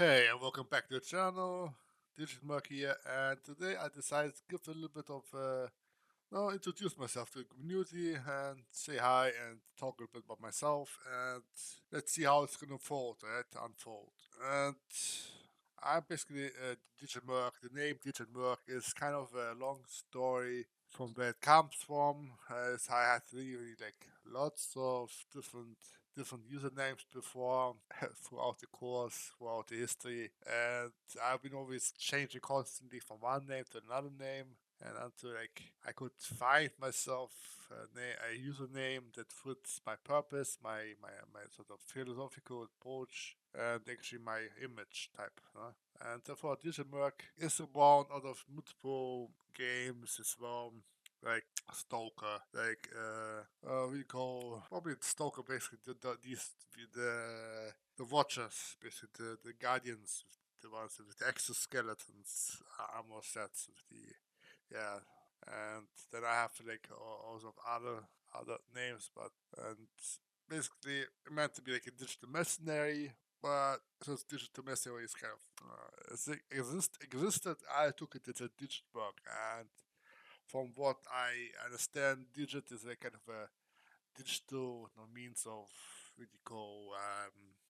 Hey, and welcome back to the channel. Digitmerc here, and today I decided to give a little bit of, introduce myself to the community and say hi and talk a little bit about myself, and let's see how it's gonna unfold. And I'm basically Digitmerc. The name Digitmerc is kind of a long story from where it comes from, as I had really like lots of different usernames before throughout the course, throughout the history, and I've been always changing constantly from one name to another name, and until like I could find myself a username that fits my purpose, my sort of philosophical approach, and actually my image type. And therefore, Digimurk is born out of multiple games as well, like Stalker, like we call probably Stalker basically the Watchers, basically the Guardians, the ones with the exoskeletons, armor sets with the yeah, and then I have like also other names, but and basically it meant to be like a digital mercenary, but since digital mercenary is kind of existed, I took it as a digital bug, and from what I understand, digit is a kind of a digital means of what you call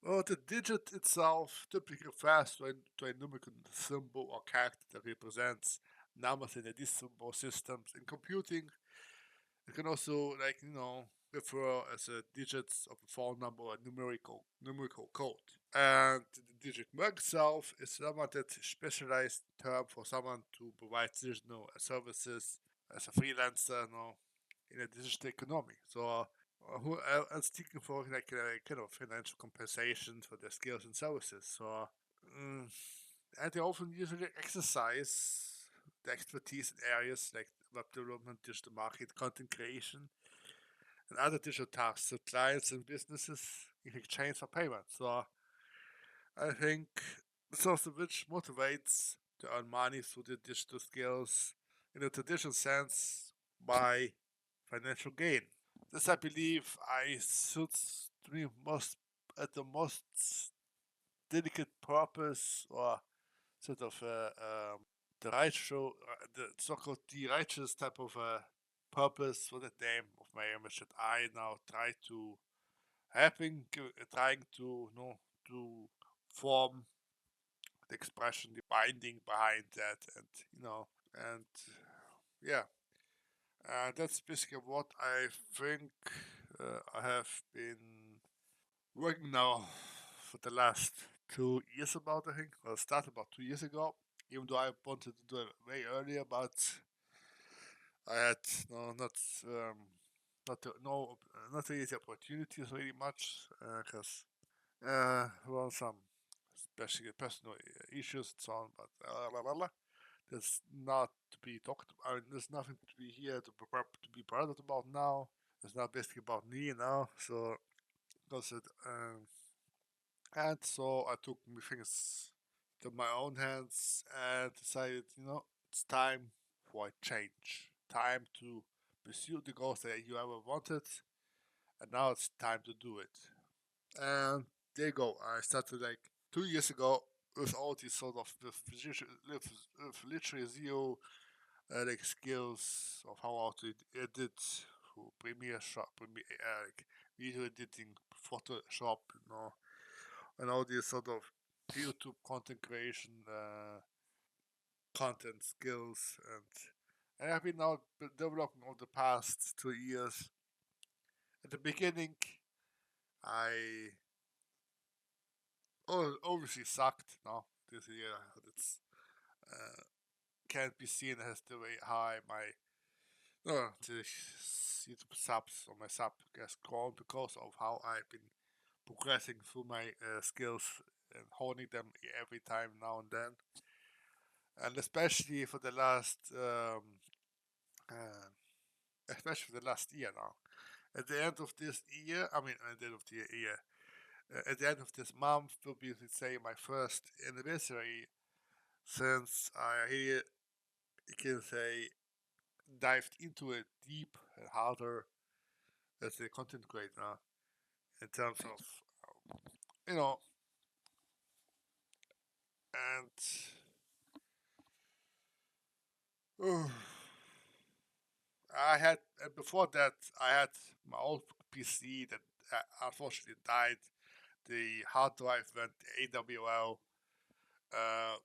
well, the digit itself typically refers to a numerical symbol or character that represents numbers in the decimal systems. In computing, it can also refer as a digits of a phone number or a numerical code. And the digit merge itself is somewhat that specialized term for someone to provide digital services as a freelancer, in a digital economy. So who are seeking for like a kind of financial compensation for their skills and services. So mm, and they often usually exercise the expertise in areas like web development, digital marketing, content creation, and other digital tasks that clients and businesses in exchange for payment. So I think the source of which motivates to earn money through the digital skills in a traditional sense by financial gain. This, I believe, I suits to me most at the most delicate purpose or sort of the the so-called the righteous type of purpose for the name of my image that I now trying to to form the expression, the binding behind that, and and yeah, that's basically what I think I have been working now for the last 2 years about. I think well, started about 2 years ago. Even though I wanted to do it way earlier, but I had um, not really the opportunities really much because well some especially personal issues and so on. But there's not to be talked about. I mean, there's nothing to be here to be proud about now. It's not basically about me now. So because it and so I took my things to my own hands and decided, it's time for a change. Time to pursue the goals that you ever wanted, and now it's time to do it. And there you go. I started like 2 years ago with all these sort of with literally zero like skills of how to edit through Premiere Shop, like video editing, Photoshop, and all these sort of YouTube content creation, content skills, and I've been now developing over the past 2 years. At the beginning, I obviously sucked. No, this year it's uh, can't be seen as the way high my the YouTube subs or my sub has grown because of how I've been progressing through my skills and honing them every time now and then, and especially for the last uh, especially for the last year now. At the end of this year, I mean, at the end of the year, at the end of this month will be, let's say, my first anniversary since I really, you can say, dived into it deep and harder as a content creator in terms of, you know, and uh, I had before that I had my old PC that unfortunately died. The hard drive went AWL. Uh,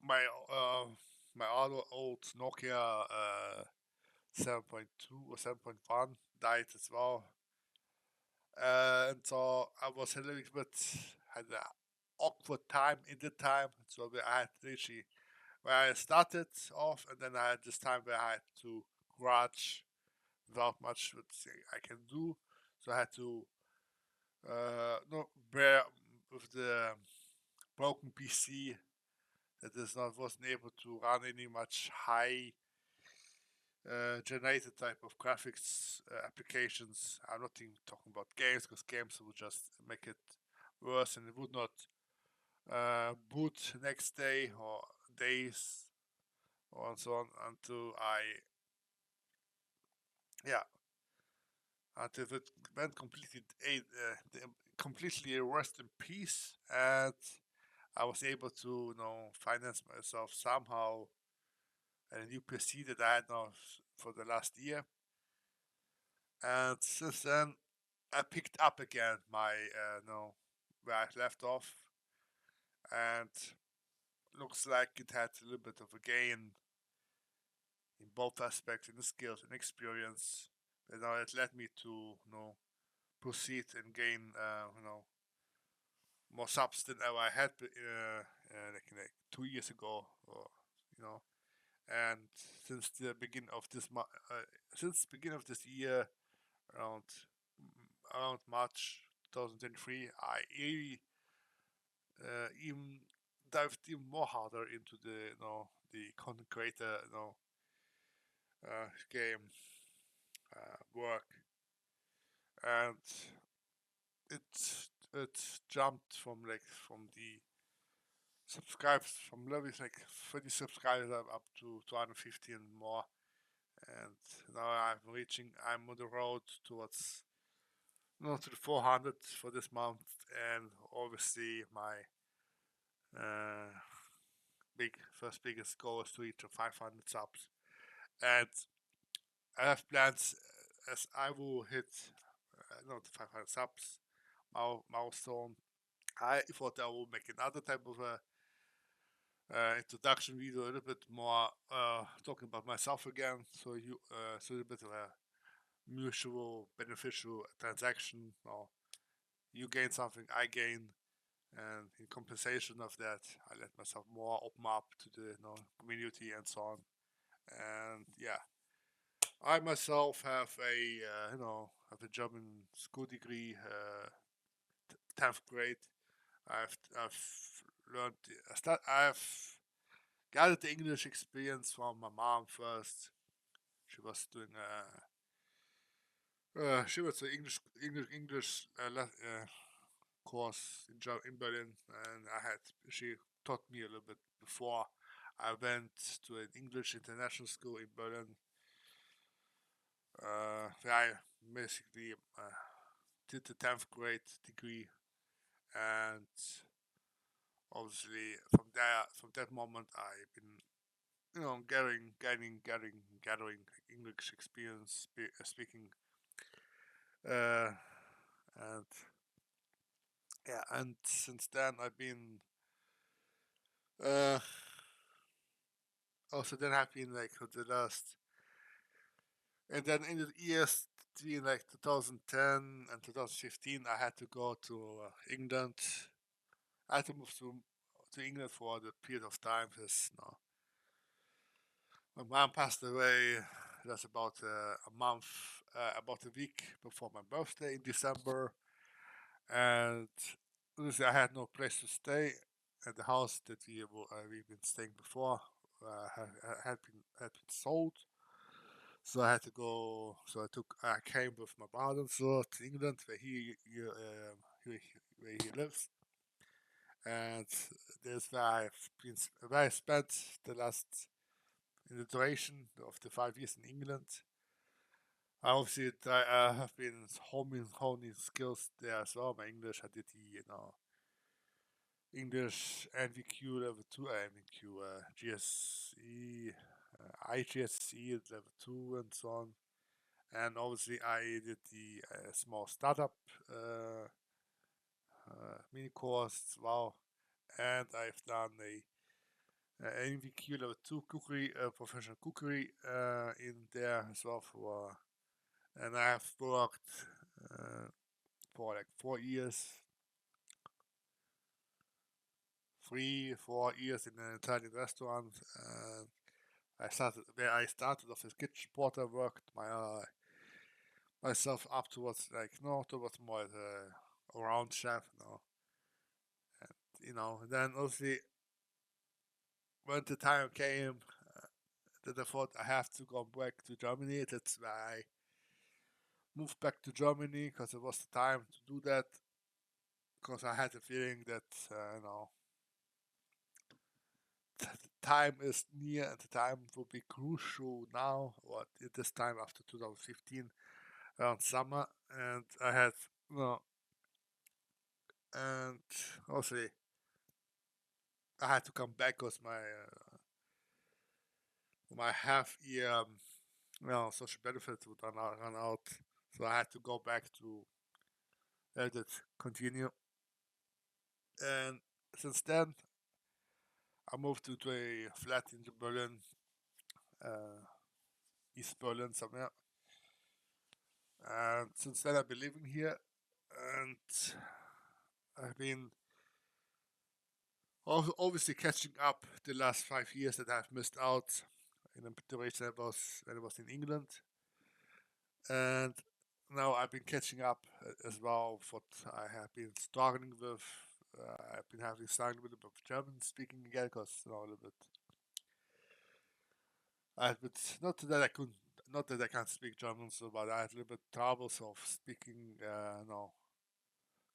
my uh, my other old Nokia 7.2 or 7.1 died as well. And so I was a little bit had an awkward time in the time. So I had literally where I started off, and then I had this time where I had to garage without much I can do. So I had to no bear with the broken PC that is not wasn't able to run any much high generated type of graphics applications. I'm not even talking about games because games would just make it worse and it would not boot next day or days or and so on until yeah until it went completely rest in peace, and I was able to finance myself somehow a new PC that I had now for the last year. And since then, I picked up again my where I left off, and looks like it had a little bit of a gain in both aspects, in the skills and experience. And now it led me to proceed and gain more subs than ever I had like 2 years ago, or you know. And since the beginning of since the beginning of this year, around around March 2023, I really even dived even more harder into the content creator game work, and it jumped from the subscribes from levels like 30 subscribers up to 250 and more, and now I'm on the road towards to the 400 for this month, and obviously my uh, biggest goal is to reach 500 subs, and I have plans as I will hit not 500 subs milestone. I thought I will make another type of a introduction video, a little bit more talking about myself again, so so a little bit of a mutual beneficial transaction. Or you gain something, I gain, and in compensation of that, I let myself more open up to the community and so on. And yeah, I myself have a German school degree, 10th grade. I've learned I've gathered the English experience from my mom first. She was doing she was an English course in Berlin, and she taught me a little bit before I went to an English international school in Berlin, where I basically did the 10th grade degree, and obviously from that moment I've been gathering English experience speaking, uh, and yeah, and since then I've been uh, also then I've been like for the last, and then in the years between like 2010 and 2015 I had to go to England. I had to move to England for the period of time because my mom passed away. That's about a month, about a week before my birthday in December, and honestly, I had no place to stay. And the house that we've been staying before had been sold, so I had to go. So I came with my brother-in-law to England, where he lives, and there's where I spent the last in the duration of the 5 years in England. I obviously have been honing skills there as well. My English, I did the English NVQ level 2, NVQ, GSE, IGSE level 2, and so on. And obviously, I did the small startup mini course as well. And I've done a NVQ level 2 cookery, professional cookery in there as well and I have worked for like 4 years, 3, 4 years in an Italian restaurant. I started off as kitchen porter, worked myself up towards towards more the around chef, then obviously when the time came that I thought I have to go back to Germany, that's why I moved back to Germany because it was the time to do that. Because I had a feeling that the time is near and the time will be crucial now or at this time after 2015 around summer, and I had and obviously I had to come back because my half year social benefits would run out, so I had to go back to let it continue. And since then, I moved to a flat in Berlin, uh, East Berlin somewhere. And since then, I've been living here, and I've been obviously catching up the last 5 years that I've missed out in the duration when I was in England. And now I've been catching up as well what I have been struggling with. I've been having struggling with a bit of German speaking again because a little bit. Not that I can't speak German, but I had a little bit troubles of speaking,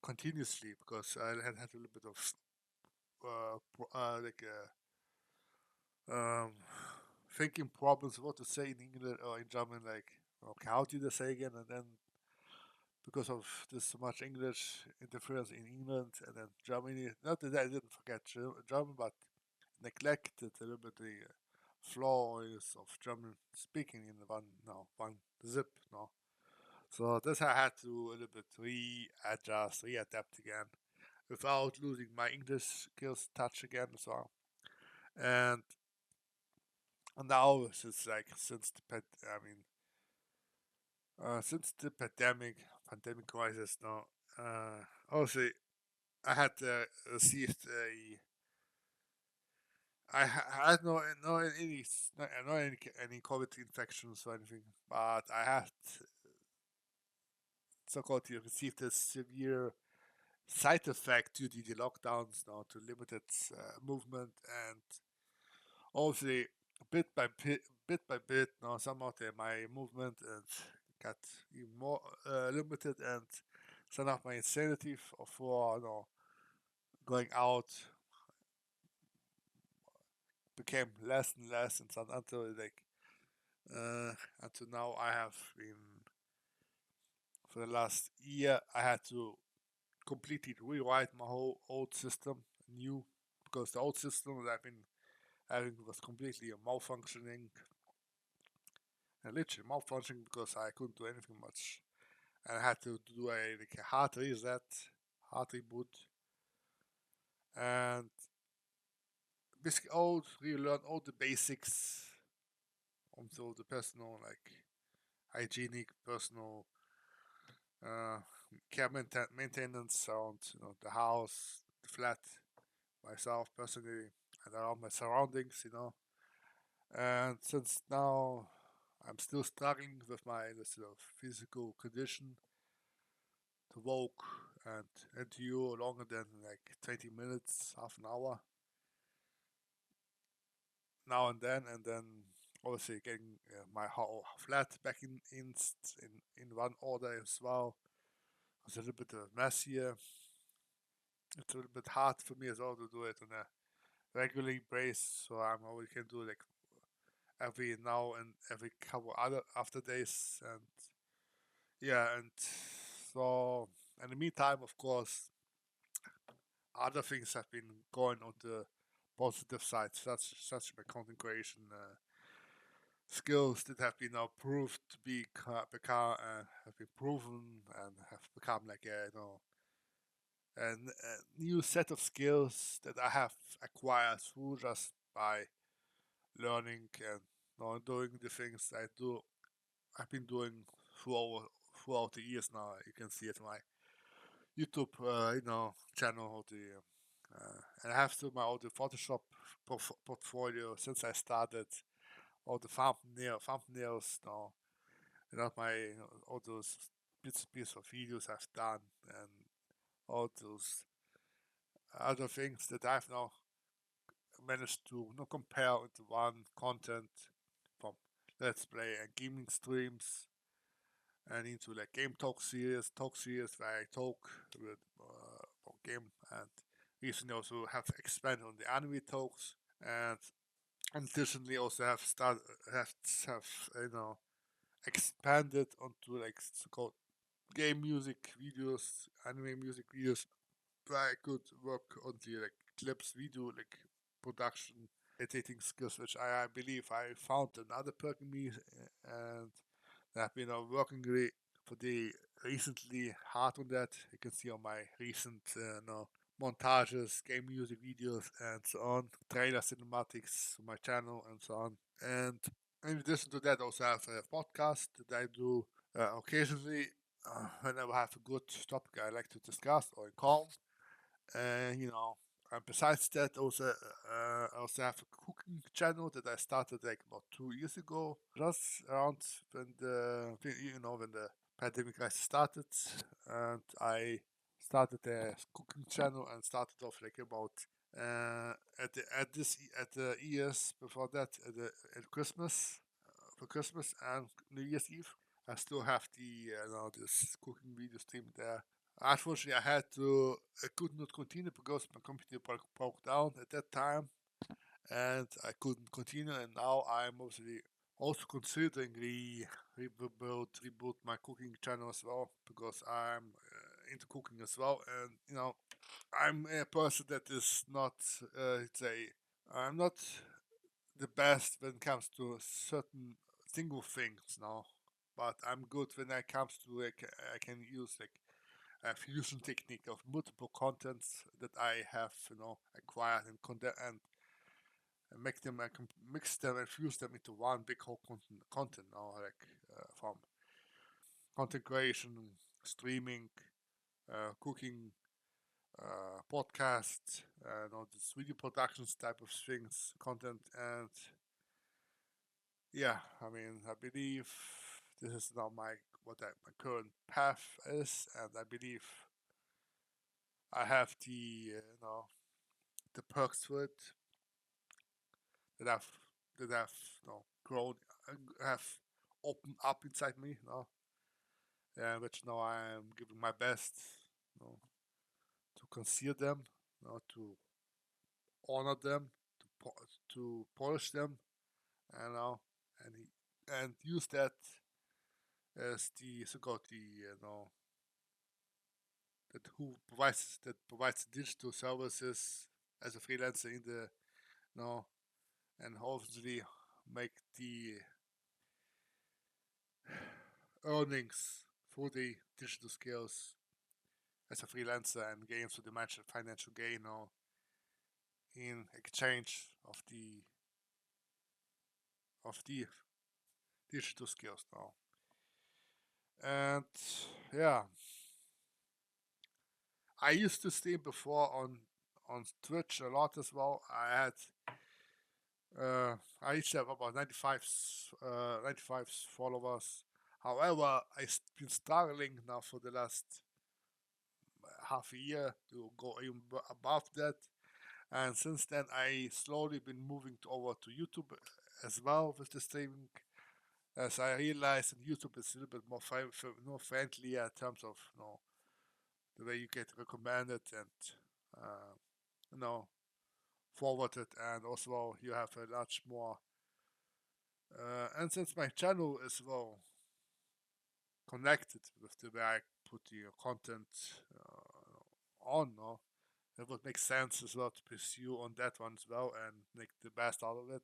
continuously because I had a little bit of like thinking problems what to say in English or in German, like okay, how did I say again, and then because of this so much English interference in England and then Germany. Not that I didn't forget German, but neglected a little bit the flaws of German speaking in one zip. No, so this I had to a little bit readjust, readapt again, without losing my English skills touch again as well. And now since the pandemic crisis now, obviously I had received I had no any COVID infections or anything, but I had so-called received a severe side effect due to the lockdowns now to limited movement, and obviously bit by bit now somehow my movement and got even more limited, and some of my insanity for going out became less and less, and so until now I have been for the last year I had to completely rewrite my whole old system new, because the old system that I've been having was completely malfunctioning, and literally malfunctioning because I couldn't do anything much, and I had to do a hard reset, hard reboot, and basically relearn all the basics, also the personal hygienic personal uh, care maintenance around the house, the flat, myself personally, and around my surroundings, And since now I'm still struggling with my physical condition to walk and endure longer than like 20 minutes, half an hour now and then obviously getting my whole flat back in one order as well. It's a little bit messier. It's a little bit hard for me as well to do it on a regular basis, so I'm only can do like every now and every couple other after days, and yeah, and so in the meantime, of course, other things have been going on the positive side, such my content creation skills that have been now proved to be become have been proven and have become like a new set of skills that I have acquired through just by learning and doing the things I do. I've been doing throughout the years now. You can see it in my YouTube, channel, and I have to my all the Photoshop portfolio since I started. All the thumbnails, my all those bits and pieces of videos I've done, and all those other things that I've now managed to compare into one content from let's play and gaming streams and into like talk series where I talk with about game, and recently also have expanded on the anime talks, and additionally also have expanded onto like so-called game music videos, anime music videos, where I could work on the like clips, video like production, editing skills, which I believe I found another perk in me, and I've been working really for the recently hard on that. You can see on my recent montages, game music videos, and so on, trailer cinematics on my channel, and so on. And in addition to that, I also have a podcast that I do occasionally whenever I have a good topic I like to discuss or call. And and besides that, I also have a cooking channel that I started like about 2 years ago, just around when the pandemic I started, and I started a cooking channel and started off like about at the years before that at Christmas, for Christmas and New Year's Eve. I still have the this cooking video stream there. Unfortunately, I could not continue because my computer broke down at that time, and I couldn't continue. And now I'm obviously also considering reboot my cooking channel as well, because I'm into cooking as well. And I'm a person that is not, say, I'm not the best when it comes to certain single things now, but I'm good when it comes to like I can use like a fusion technique of multiple contents that I have acquired and make them, I can mix them and fuse them into one big whole content now, like from content creation, streaming, cooking, podcasts, and all this video productions type of things, content. And yeah, I mean, I believe this is now my current path is, and I believe I have the perks to it that I've grown, have opened up inside me, which now I am giving my best, you know, to conceal them, to honor them, to polish them, you know, and use that as the so-called the that provides digital services as a freelancer in the and hopefully make the earnings for the digital skills as a freelancer and gain so the financial gain in exchange of the digital skills now. And yeah, I used to stream before on Twitch a lot as well. I used to have about 95 followers. However, I've been struggling now for the last half a year to go even above that. And since then, I slowly been moving over to YouTube as well with the streaming, as I realized that YouTube is a little bit more friendly in terms of the way you get recommended and uh, you know forwarded, and also you have a much more. And since my channel is well connected with the way I put the content on, it would make sense as well to pursue on that one as well and make the best out of it.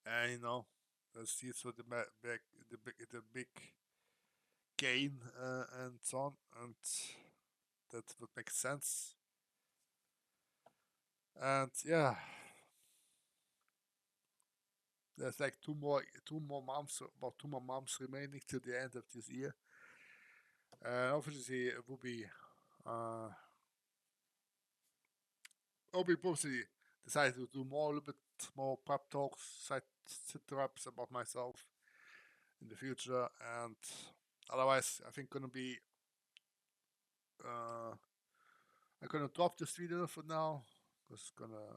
And see it for the big gain and so on, and that would make sense. And yeah, there's like two more months, about 2 more months remaining till the end of this year. Obviously, it will be I'll be mostly decided to do a little bit more prep talks, SitReps about myself in the future, and otherwise, I think I'm gonna drop this video for now because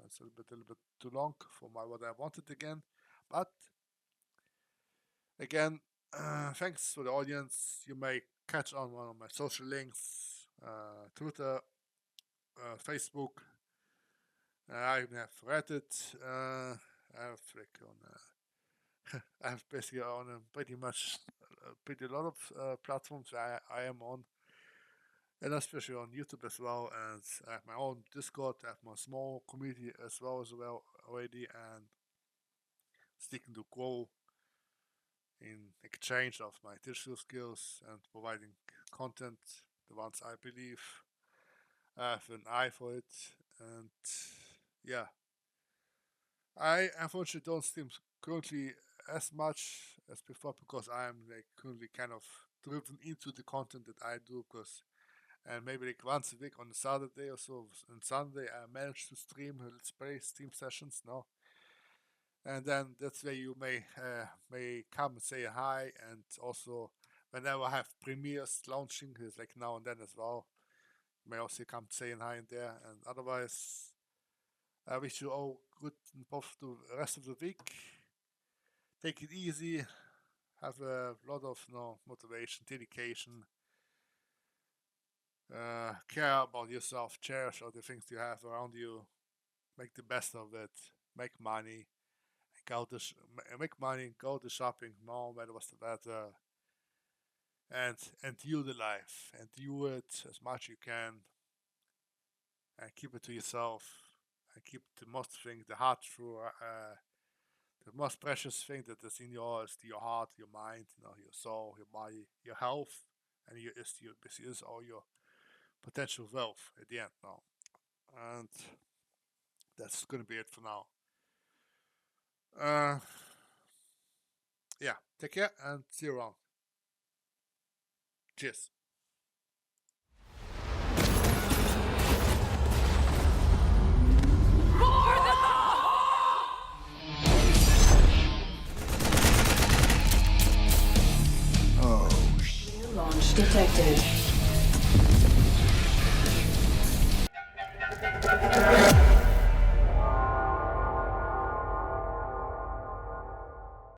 it's a little bit too long for what I wanted again. But again, thanks for the audience. You may catch on one of my social links, Twitter, Facebook. I even have Reddit. I have I have basically on pretty much pretty lot of platforms I am on, and especially on YouTube as well. And I have my own Discord. I have my small community as well already, and seeking to grow in exchange of my digital skills and providing content, the ones I believe I have an eye for it. And yeah, I unfortunately don't stream currently as much as before because I am currently kind of driven into the content that I do, because and maybe once a week on a Saturday or so, on Sunday I manage to stream let's play stream sessions now, and then that's where you may come and say hi, and also whenever I have premieres launching, it's like now and then as well, you may also come saying hi in there. And otherwise, I wish you all good and both the rest of the week. Take it easy. Have a lot of motivation, dedication. Care about yourself. Cherish all the things you have around you. Make the best of it. Make money. Make money. Go to shopping. No matter what's the better. And you the life. And you it as much as you can. And keep it to yourself. And keep the most thing, the heart true. The most precious thing that is in yours, your heart, your mind, your soul, your body, your health, and is all your potential wealth at the end now. And that's gonna be it for now. Yeah, take care and see you around. Cheers. Launch detected.